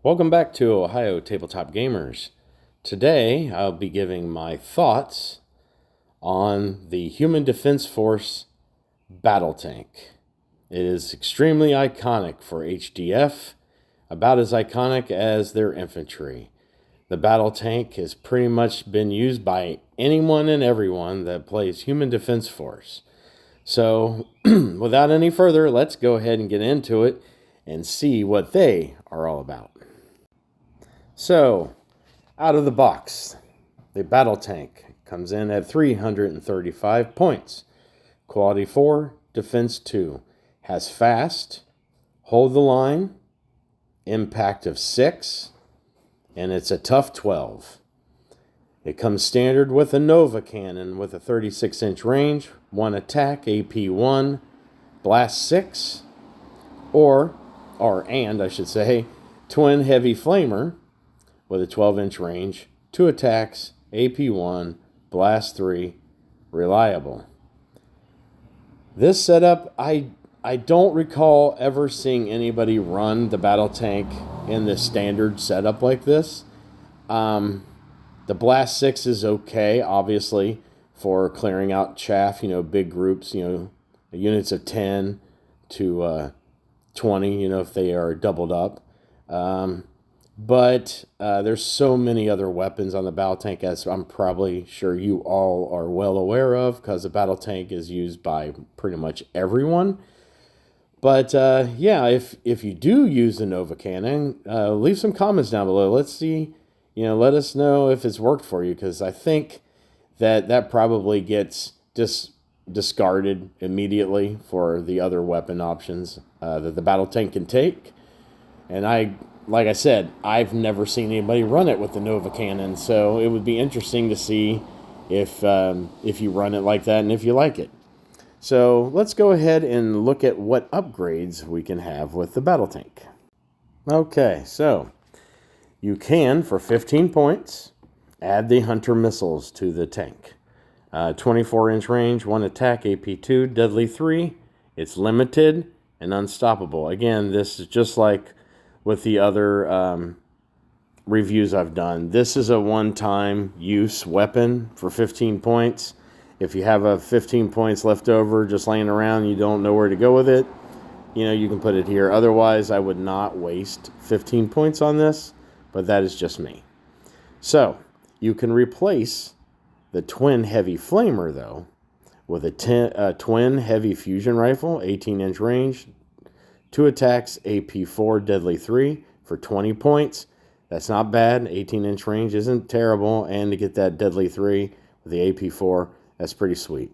Welcome back to Ohio Tabletop Gamers. Today I'll be giving my thoughts on the Human Defense Force battle tank. It is extremely iconic for HDF, about as iconic as their infantry. The battle tank has pretty much been used by anyone and everyone that plays Human Defense Force. So without any further, let's go ahead and get into it and see what they are all about. So, out of the box, the battle tank comes in at 335 points. Quality 4, Defense 2. Has fast, hold the line, impact of 6, and it's a tough 12. It comes standard with a Nova cannon with a 36-inch range, 1 attack, AP 1, blast 6, and I should say, twin heavy flamer with a 12-inch range, 2 attacks, AP 1, blast 3, reliable. This setup, I don't recall ever seeing anybody run the battle tank in the standard setup like this. The blast 6 is okay, obviously, for clearing out chaff, big groups, units of 10 to 20, if they are doubled up. But there's so many other weapons on the battle tank, as I'm probably sure you all are well aware of, because the battle tank is used by pretty much everyone. But yeah, if you do use the Nova Cannon, leave some comments down below. Let's see, let us know if it's worked for you, because I think that probably gets discarded immediately for the other weapon options that the battle tank can take. And like I said, I've never seen anybody run it with the Nova Cannon, so it would be interesting to see if you run it like that and if you like it. So let's go ahead and look at what upgrades we can have with the battle tank. Okay, so you can, for 15 points, add the Hunter missiles to the tank. 24-inch range, 1 attack, AP 2, deadly 3. It's limited and unstoppable. Again, this is just like with the other reviews I've done. This is a one-time use weapon for 15 points. If you have a 15 points left over just laying around, you don't know where to go with it, you can put it here. Otherwise, I would not waste 15 points on this, but that is just me. So, you can replace the twin heavy flamer, though, with a twin heavy fusion rifle, 18-inch range, 2 attacks, AP 4, deadly 3 for 20 points. That's not bad. 18-inch range isn't terrible. And to get that deadly 3 with the AP 4, that's pretty sweet.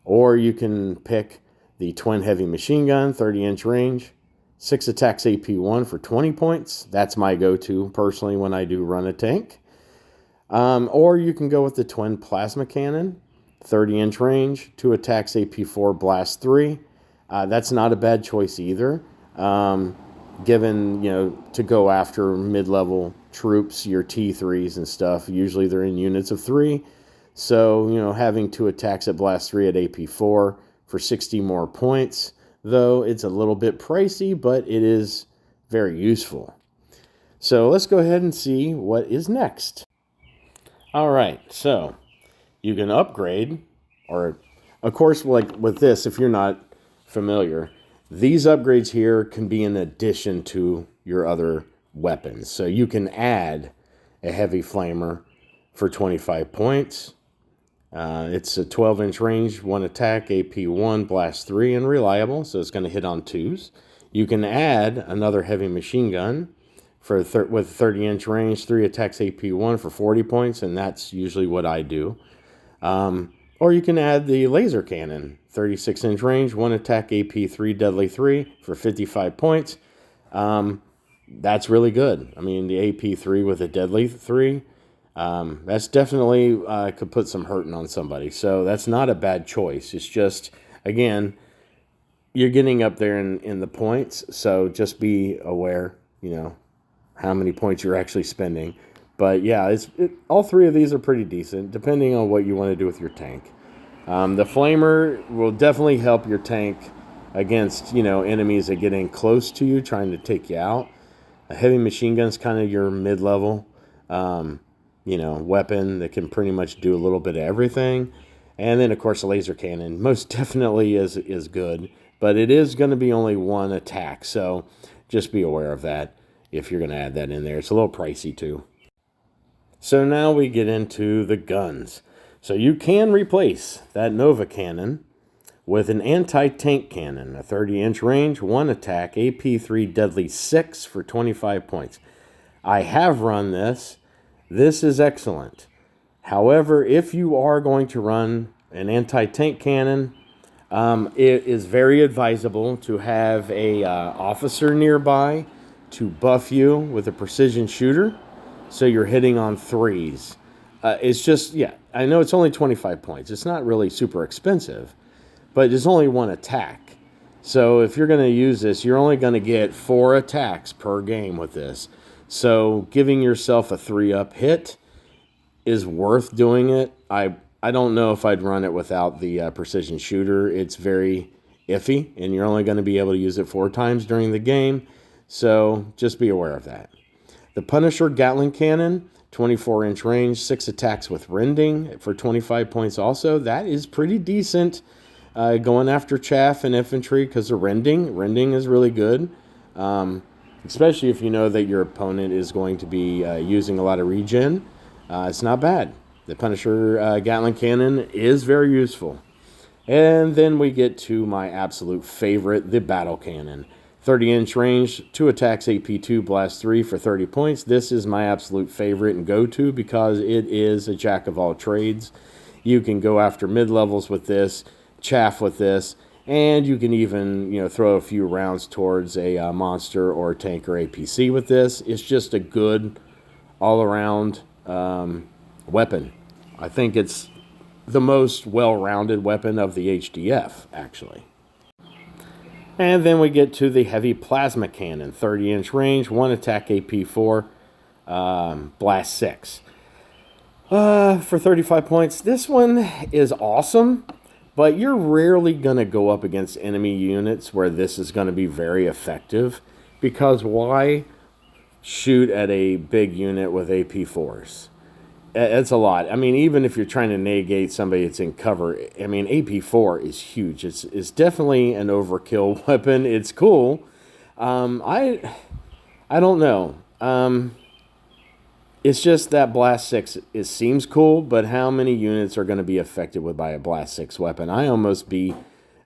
Or you can pick the twin heavy machine gun, 30-inch range, 6 attacks, AP 1 for 20 points. That's my go-to personally when I do run a tank. Or you can go with the twin plasma cannon, 30-inch range, 2 attacks, AP 4, blast 3. That's not a bad choice either. Given, to go after mid-level troops, your T3s and stuff, usually they're in units of 3. So, having 2 attacks at blast 3 at AP 4 for 60 more points, though it's a little bit pricey, but it is very useful. So let's go ahead and see what is next. All right, so you can upgrade, or of course, like with this, if you're not familiar, these upgrades here can be in addition to your other weapons. So you can add a heavy flamer for 25 points. It's a 12-inch range, 1 attack, AP 1, blast 3, and reliable, so it's going to hit on 2s. You can add another heavy machine gun with 30-inch range, 3 attacks, AP 1 for 40 points, and that's usually what I do. Or you can add the laser cannon, 36-inch range, 1 attack, AP 3, deadly 3 for 55 points. That's really good. I mean, the AP 3 with a deadly 3, that's definitely could put some hurting on somebody. So that's not a bad choice. It's just, again, you're getting up there in the points, so just be aware, how many points you're actually spending. But yeah, all 3 of these are pretty decent, depending on what you want to do with your tank. The flamer will definitely help your tank against, enemies that get in close to you, trying to take you out. A heavy machine gun is kind of your mid-level, weapon that can pretty much do a little bit of everything. And then, of course, a laser cannon most definitely is good, but it is going to be only one attack, so just be aware of that if you're going to add that in there. It's a little pricey, too. So now we get into the guns. So you can replace that Nova cannon with an anti-tank cannon, a 30-inch range, 1 attack, AP3 deadly 6 for 25 points. I have run this. This is excellent. However, if you are going to run an anti-tank cannon, it is very advisable to have a officer nearby to buff you with a precision shooter, so you're hitting on threes. It's just, yeah, I know it's only 25 points. It's not really super expensive, but it's only 1 attack. So if you're going to use this, you're only going to get 4 attacks per game with this. So giving yourself a 3-up hit is worth doing it. I don't know if I'd run it without the precision shooter. It's very iffy, and you're only going to be able to use it 4 times during the game. So just be aware of that. The Punisher Gatling Cannon, 24-inch range, 6 attacks with rending for 25 points also. That is pretty decent. Going after chaff and infantry because of rending. Rending is really good, especially if you know that your opponent is going to be using a lot of regen. It's not bad. The Punisher Gatling Cannon is very useful. And then we get to my absolute favorite, the Battle Cannon. 30-inch range, 2 attacks, AP2, blast 3 for 30 points. This is my absolute favorite and go-to because it is a jack of all trades. You can go after mid-levels with this, chaff with this, and you can even throw a few rounds towards a monster or tank or APC with this. It's just a good all-around weapon. I think it's the most well-rounded weapon of the HDF, actually. And then we get to the Heavy Plasma Cannon, 30-inch range, 1 attack, AP4, blast 6. For 35 points. This one is awesome, but you're rarely going to go up against enemy units where this is going to be very effective, because why shoot at a big unit with AP4s? It's a lot. I mean, even if you're trying to negate somebody that's in cover, I mean, AP4 is huge. It's definitely an overkill weapon. It's cool. I don't know. It's just that Blast 6, it seems cool, but how many units are going to be affected by a Blast 6 weapon? I almost be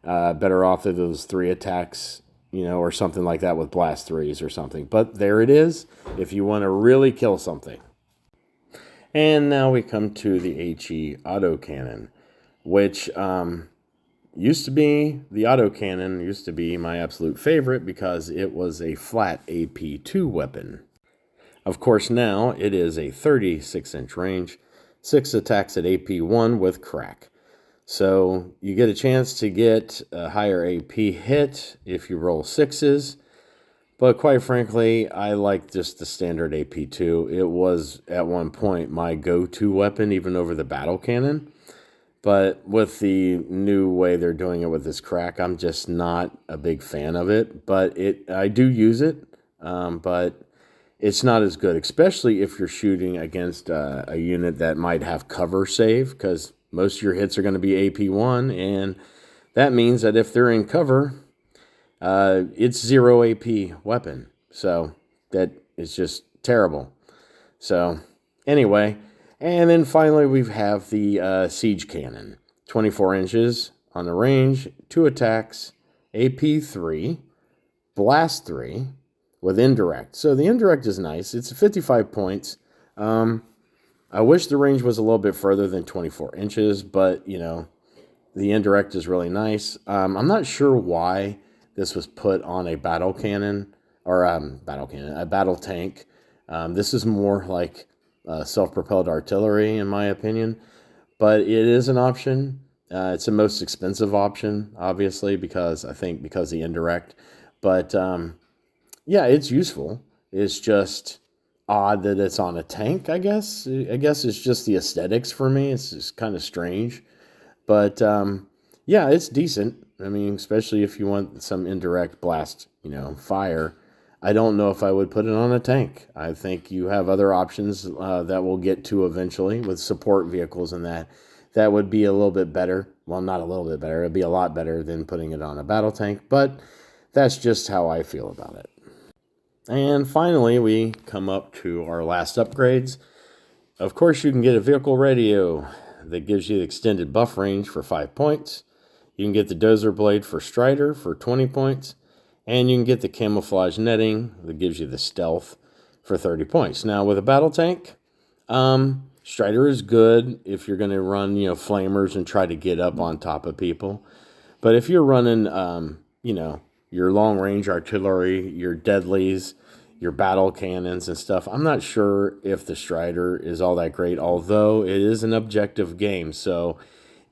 better off of those 3 attacks, or something like that with Blast 3s or something. But there it is, if you want to really kill something. And now we come to the HE autocannon, which used to be my absolute favorite because it was a flat AP2 weapon. Of course, now it is a 36-inch range, 6 attacks at AP1 with crack. So you get a chance to get a higher AP hit if you roll 6s. But quite frankly, I like just the standard AP2. It was, at one point, my go-to weapon, even over the battle cannon. But with the new way they're doing it with this crack, I'm just not a big fan of it. But I do use it, but it's not as good, especially if you're shooting against a unit that might have cover save, because most of your hits are going to be AP1, and that means that if they're in cover, it's 0 AP weapon. So that is just terrible. So anyway, and then finally we have the Siege Cannon. 24 inches on the range, 2 attacks, AP3, blast 3 with indirect. So the indirect is nice. It's 55 points. I wish the range was a little bit further than 24 inches, but the indirect is really nice. I'm not sure why this was put on a battle cannon, or a battle tank. This is more like self-propelled artillery, in my opinion. But it is an option. It's the most expensive option, obviously, because the indirect. But yeah, it's useful. It's just odd that it's on a tank, I guess. I guess it's just the aesthetics for me. It's just kind of strange. But yeah, it's decent. I mean, especially if you want some indirect blast, fire. I don't know if I would put it on a tank. I think you have other options that we'll get to eventually with support vehicles and that. That would be a little bit better. Well, not a little bit better. It'd be a lot better than putting it on a battle tank, but that's just how I feel about it. And finally, we come up to our last upgrades. Of course, you can get a vehicle radio that gives you the extended buff range for 5 points. You can get the dozer blade for Strider for 20 points. And you can get the camouflage netting that gives you the stealth for 30 points. Now, with a battle tank, Strider is good if you're going to run, flamers and try to get up on top of people. But if you're running, your long-range artillery, your deadlies, your battle cannons and stuff, I'm not sure if the Strider is all that great, although it is an objective game. So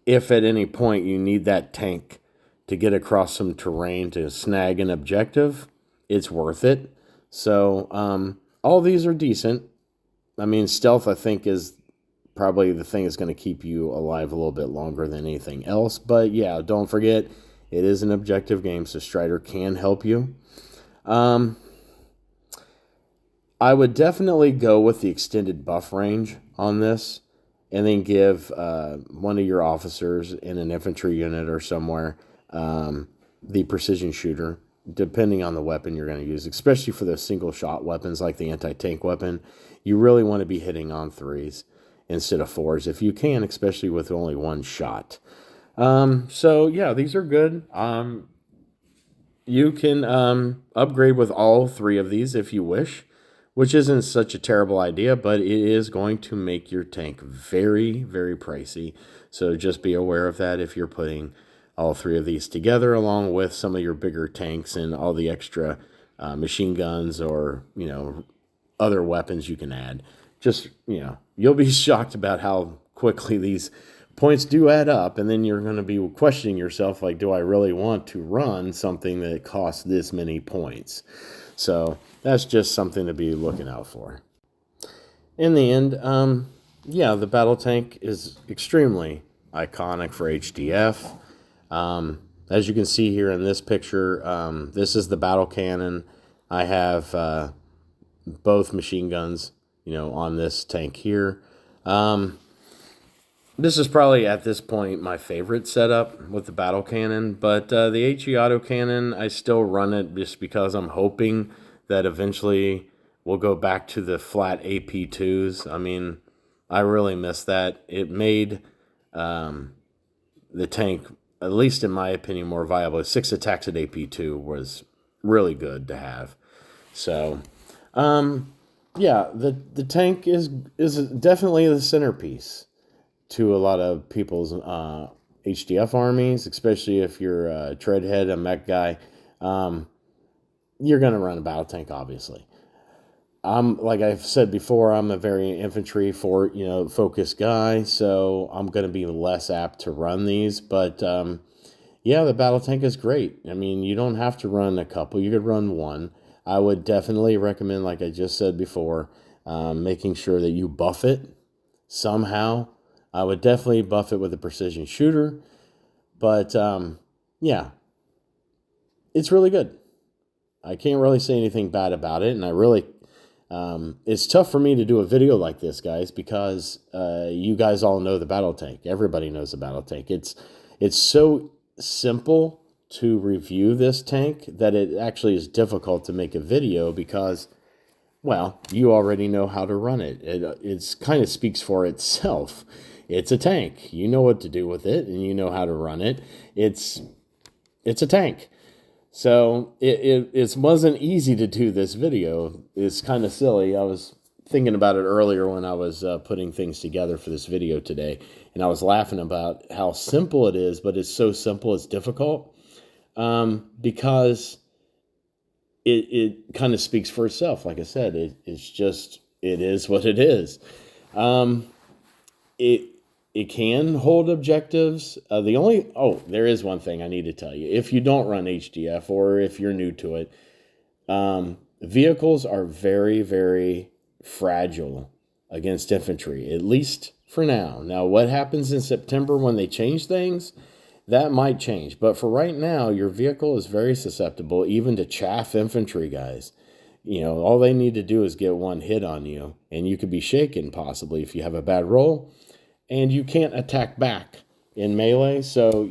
if at any point you need that tank to get across some terrain to snag an objective, it's worth it. So all these are decent. I mean, stealth, I think, is probably the thing that's going to keep you alive a little bit longer than anything else. But yeah, don't forget, it is an objective game, so Strider can help you. I would definitely go with the extended buff range on this, and then give one of your officers in an infantry unit or somewhere the precision shooter, depending on the weapon you're going to use, especially for those single shot weapons like the anti-tank weapon. You really want to be hitting on 3s instead of 4s if you can, especially with only one shot. So yeah, these are good. You can upgrade with all 3 of these if you wish, which isn't such a terrible idea, but it is going to make your tank very, very pricey. So just be aware of that if you're putting all 3 of these together, along with some of your bigger tanks and all the extra machine guns or, other weapons you can add. Just, you'll be shocked about how quickly these points do add up, and then you're going to be questioning yourself, like, do I really want to run something that costs this many points? So that's just something to be looking out for. In the end, the battle tank is extremely iconic for HDF. As you can see here in this picture, this is the battle cannon. I have both machine guns, on this tank here. This is probably, at this point, my favorite setup with the battle cannon, but the HE autocannon, I still run it just because I'm hoping that eventually we'll go back to the flat AP2s. I mean, I really miss that. It made the tank, at least in my opinion, more viable. 6 attacks at AP2 was really good to have. So, the tank is definitely the centerpiece to a lot of people's HDF armies, especially if you're a treadhead, a mech guy. You're going to run a battle tank, obviously. Like I've said before, I'm a very infantry focused guy, so I'm going to be less apt to run these. But the battle tank is great. I mean, you don't have to run a couple. You could run one. I would definitely recommend, like I just said before, making sure that you buff it somehow. I would definitely buff it with a precision shooter. But, it's really good. I can't really say anything bad about it, and I really... it's tough for me to do a video like this, guys, because you guys all know the battle tank. Everybody knows the battle tank. It's so simple to review this tank that it actually is difficult to make a video because, well, you already know how to run it. It's kind of speaks for itself. It's a tank. You know what to do with it, and you know how to run it. It's a tank. So it wasn't easy to do this video. It's kind of silly. I was thinking about it earlier when I was putting things together for this video today, and I was laughing about how simple it is, but it's so simple it's difficult because it kind of speaks for itself. Like I said, it is what it is. It can hold objectives. There is one thing I need to tell you. If you don't run HDF or if you're new to it, vehicles are very, very fragile against infantry, at least for now. Now, what happens in September when they change things, that might change. But for right now, your vehicle is very susceptible even to chaff infantry guys. all they need to do is get one hit on you, and you could be shaken possibly if you have a bad roll, and you can't attack back in melee. So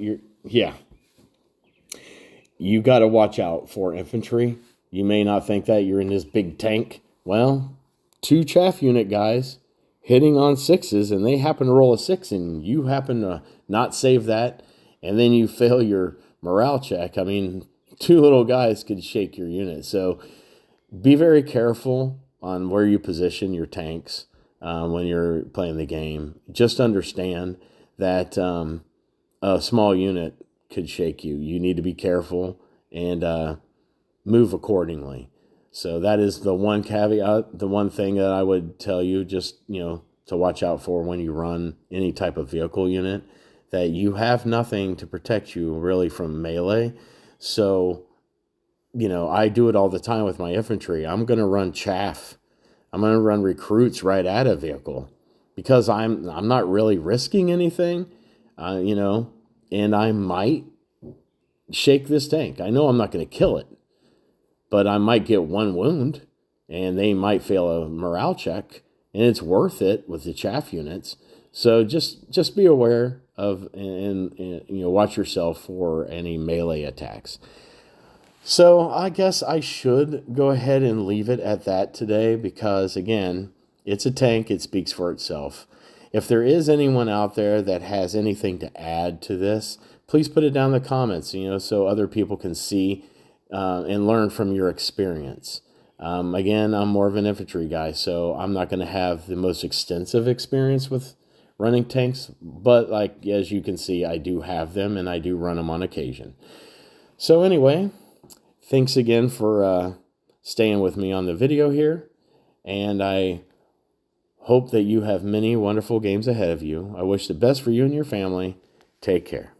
you got to watch out for infantry. You may not think that you're in this big tank. Well, 2 chaff unit guys hitting on 6s, and they happen to roll a 6, and you happen to not save that, and then you fail your morale check. I mean, 2 little guys could shake your unit. So be very careful on where you position your tanks when you're playing the game. Just understand that a small unit could shake you. You need to be careful and move accordingly. So that is the one caveat, the one thing that I would tell you, just, to watch out for when you run any type of vehicle unit, that you have nothing to protect you really from melee. So, I do it all the time with my infantry. I'm going to run chaff. I'm going to run recruits right at a vehicle because I'm not really risking anything, and I might shake this tank. I know I'm not going to kill it, but I might get 1 wound, and they might fail a morale check, and it's worth it with the chaff units. So just be aware of and watch yourself for any melee attacks. So I guess I should go ahead and leave it at that today because, again, it's a tank. It speaks for itself. If there is anyone out there that has anything to add to this, please put it down in the comments, so other people can see and learn from your experience. Again, I'm more of an infantry guy, so I'm not going to have the most extensive experience with running tanks, but as you can see, I do have them and I do run them on occasion. So anyway, thanks again for staying with me on the video here, and I hope that you have many wonderful games ahead of you. I wish the best for you and your family. Take care.